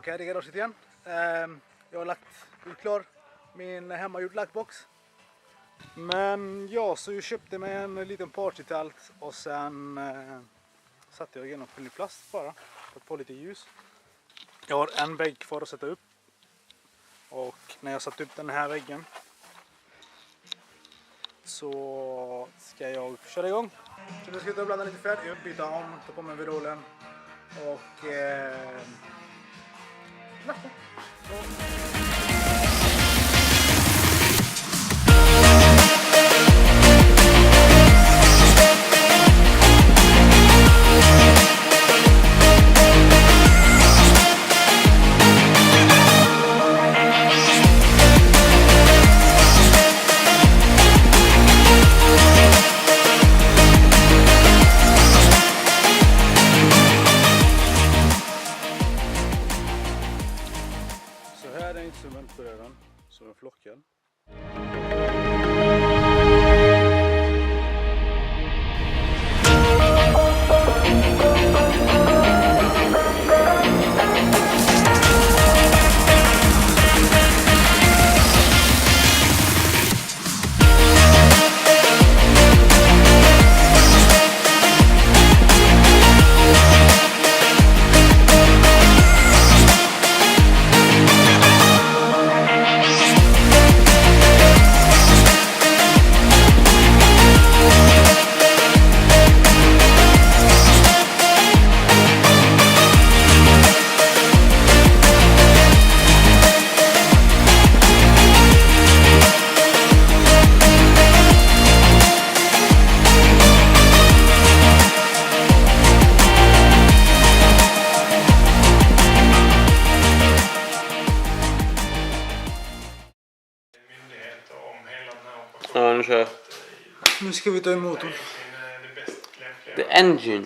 tillbaka här i garaget igen. Jag har gjort klar min hemmagjord lackbox. Men jag så köpte mig en liten party till allt och sen satte jag igenom full plast bara för att få lite ljus. Jag har en vägg kvar att sätta upp. Och när jag satt upp den här väggen så ska jag köra igång. Så nu ska jag blanda lite färg, byta om, ta på mig virolen och lacka. Som en flockad. Ja, nu kör jag. Nu ska vi ta emot motorn. The engine.